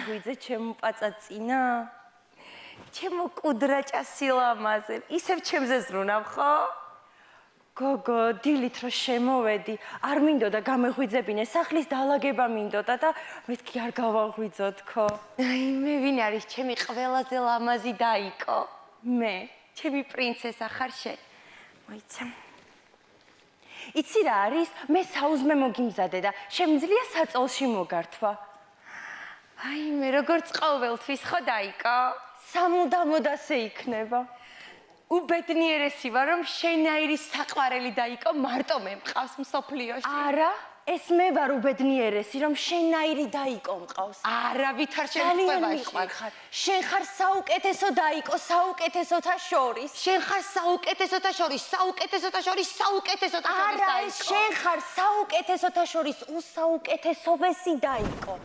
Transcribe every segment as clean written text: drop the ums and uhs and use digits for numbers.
გამეღვიძე ჩემო პაწაწინა? ჩემო კუდრაჭა სილამაზე, ისევ ჩემზე ზრუნავ, ხო? გოგო, დილით რო შემოვედი, არ მინდოდა გამეღვიძებინე, სახლის დაალაგება მინდოდა და მეთქი არ გავაღვიძოთქო. აი, მე ვინ არის ჩემი ყველაზე ლამაზი დაიკო? მე, ჩემი პრინცესა ხარ შენ. მოიცა. იცი რა არის? მე საუზმე მოგიმზადე და შემიძლია საწოლში მოგართვა. აი, მე როგორც ყოველთვის ხო დაიკო? სამუდამოდ ასე იქნება. უბედნიერესი ვარ, რომ შენაირი საყვარელი დაიკო მარტო მე მყავს მსოფლიოში. არა, ეს მე ვარ უბედნიერესი, რომ შენაირი დაიკო მყავს. არა, ვითარ შემთხვევაში. შენ ხარ საუკეთესო დაიკო, საუკეთესოთა შორის. შენ ხარ საუკეთესოთა შორის, საუკეთესოთა შორის, საუკეთესოთა შორის დაიკო. არა, შენ ხარ საუკეთესოთა შორის, უსაუკეთესოვესი დაიკო.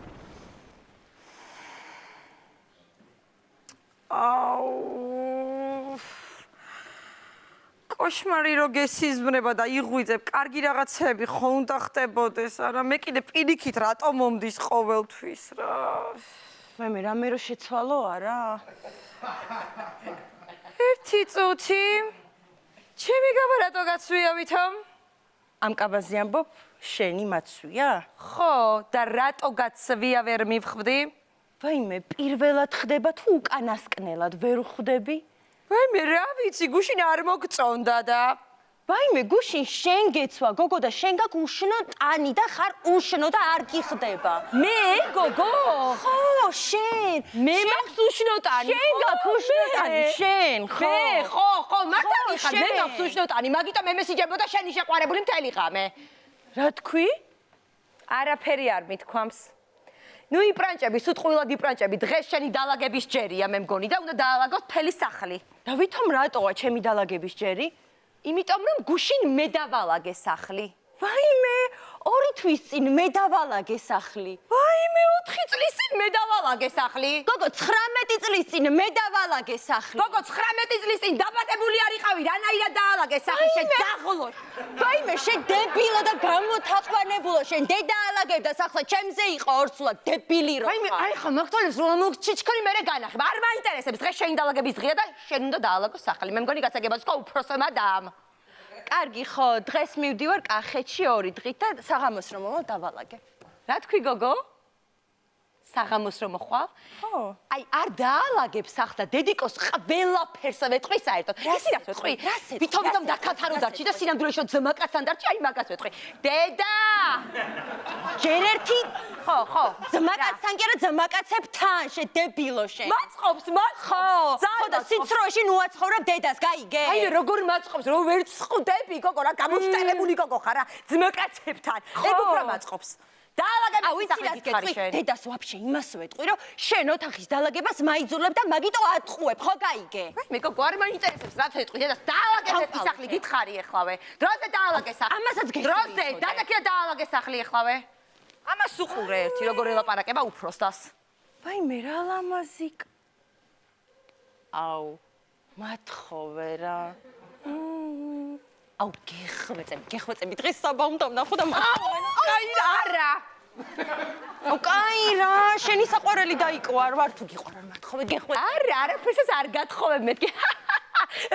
აუ კოშმარი რო გესიზმრება და იღვიძებ, კარგი რაღაცები ხო უნდა ხდებოდეს, არა მე კიდე პირიქით რატომ მომდის ყოველთვის რა. მე რამე რო შეცვალო არა? ერთი წუთი. ჩემი გაბა რატო გაცვია ვითომ? ამ კაბაზე ამბობ, შენი მაცვია? ხო, და რატო გაცვია ვერ მივხვდი? ვაიმე, პირველად ხდება თუ უკანასკნელად ვერ ხვდები? ვაიმე, რა ვიცი, გუშინ არ მოგწონდა და ვაიმე, გუშინ შენ გეცვა, გოგო და შენ გაქვს უშნო ტანი და ხარ უშნო და არ გიხდება. მე, გოგო? ხო, შენ. მე მაქვს უშნო ტანი. შენ გაქვს უშნო ტანი, შენ, ხო. მე, ხო, მართალი ხარ, მე მაქვს უშნო ტანი, მაგიტომ მე მესიჯებოდა შენი შეყვარებული მთელი ღამე. რა თქვი? არაფერი არ მithქვამს. ნუ იპრანჭები, სუტყვილად იპრანჭები, დღეს შენი დაალაგების ჯერია მე მგონი და უნდა დაალაგოთ მთელი სახლი. და ვითომ რატოა ჩემი დაალაგების ჯერი? იმიტომ რომ გუშინ მე დავალაგე სახლი. ვაიმე, 2 თვის წინ მე დავალაგე სახლი. ვაიმე, 4 წლის წინ მე დავალაგე სახლი. გოგო, 19 წლის წინ მე დავალაგე სახლი. გოგო, 19 წლის წინ დაბადებული არიყავი, რანაირად დაალაგე სახლი, შენ ძაღლო. ვაიმე, შენ დებილო და გამოთაყვანებულო, შენ დედა ალაგებდა სახლი, ჩემზე იყო ორსულად დებილი რო. ვაიმე, აი ხა მაგთვალეს რომ მოგჩიჩქარი მე განახება. არ მაინტერესებს, დღეს შენი დაალაგების დღეა და შენ უნდა დაალაგო სახლი. მე მგონი გასაგებად სხვა უფროსო მადამ. კარგი ხო, დღეს მივდივარ კახეთში 2 დღით და საღამოს რომ მოვალ დავალაგე. რა თქვი გოგო? საღამოს რომ მოხვალ? ხო. აი არ დაალაგებ სახლს და დედიკოს ყველაფერს ვეტყვი საერთოდ. ისი რას ვეტყვი? ვითომ დაკათარო დარჩი და სინამდვილეში ძმაკაცთან დარჩი, აი მაგას ვეტყვი. დედა! ჯერ ერთი ხო, ძმაკაცთან კი არა ძმაკაცებთან, შედებილო შენ. მაწყობს. ხო, და სიცრუეში ნუაცხოვრებ დედას, გაიგე? აი როგორ მაწყობს, რომ ვერ წხვდები გოგო, რა გამოშტერებული გოგო ხარ რა, ძმაკაცებთან. ეგ უფრო მაწყობს. დაალაგები სახლის გითხარი შენ. დედას ვაფშე იმას ვეტყვი, რომ შენ ოთახის დაალაგებას მაიძულებ და მაგიტო ატყუებ, ხო გაიგე? მე გოგო არ მაინტერესებს, რაც ვეტყვი, დედას დაალაგებ სახლი გითხარი ეხლავე. დროზე დაალაგე სახლი. ამასაც გეცი. დროზე, დადაკია დაალაგე სახლი ეხლავე. ამას უყურე ერთი, როგორ ელაპარაკება უფროსთას. ვაიმე, რა ლამაზი. აუ, მათხოვე რა. აუ, გეხვეწები, დღეს საბა უნდა ვნახო და კაი არა. აუ, კაი რა, შენი საყვარელი დაიკო არ ვარ თუ გიყვარარ მათხოვე, გეხვეწები. არა, არაფერსაც არ გათხოვებ მეთქი.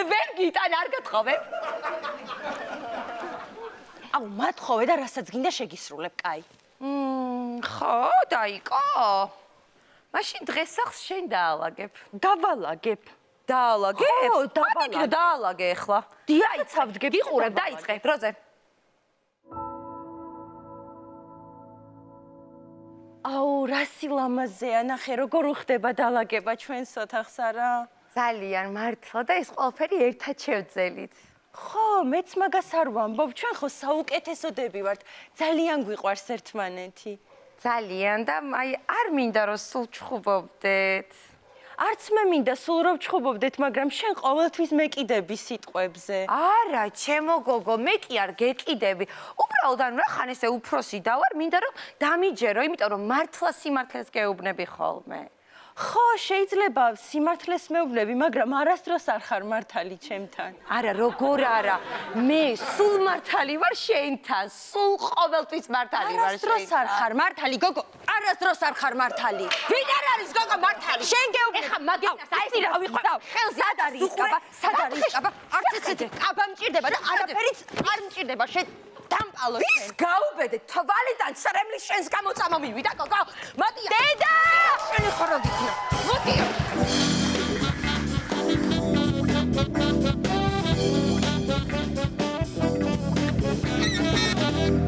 ვერ გიტან არ გათხოვებ. აუ, მათხოვე და რასაც გინდა შეგისრულებ, კაი. ხო, დაიკო. მაშინ დღეს სახლს შენ დაალაგებ. დავალაგებ. დაალაგებ? ხო, დავალაგებ. დაალაგე ახლა. დაიცავდგე, გიყურებ, დაიწყე, დროზე. აუ, რა სილამაზეა, ნახე, როგორ უხდება დაალაგება ჩვენს ოთახს არა? ძალიან მართლა და ეს ყველაფერი ერთად შევძელით. ხო, მეც მაგას არ ვამბობ, ჩვენ ხო საუკეთესოდები ვართ, ძალიან გვიყვარს ერთმანეთი. ძალიან და აი არ მინდა რომ სულ ჩხუბობდეთ. არც მე მინდა სულ რომ ჩხუბობდეთ, მაგრამ შენ ყოველთვის მეკიდები სიტყვებზე. არა, ჩემო გოგო, მე კი არ გეკიდები. უბრალოდ ან რახან ესე უფროსი დავარ, მინდა რომ დამიჯერო, იმიტომ რომ მართლა სიმართლეს გეუბნები ხოლმე. ხო, შეიძლება სიმართლეს მეუბნები, მაგრამ არასდროს არ ხარ მართალი ჩემთან. არა, როგორ არა. მე სულ მართალი ვარ შენთან. სულ ყოველთვის მართალი ვარ შენთან. არასდროს არ ხარ მართალი, გოგო. არასდროს არ ხარ მართალი. ვინ არ არის გოგო მართალი? შენ გეუბნები. ეხა მაგას აი რა ვიყავ. სად არის კაბა? სად არის კაბა? არც ესეთი კაბა მჭირდება და არაფერიც არ მჭირდება. შენ დამპალო შენ. ვის გაუბედე? თვალიდან სრემლის შენს გამო წამომივიდა გოგო. მოდია. დედა! შენი ხოროდი. მოდია.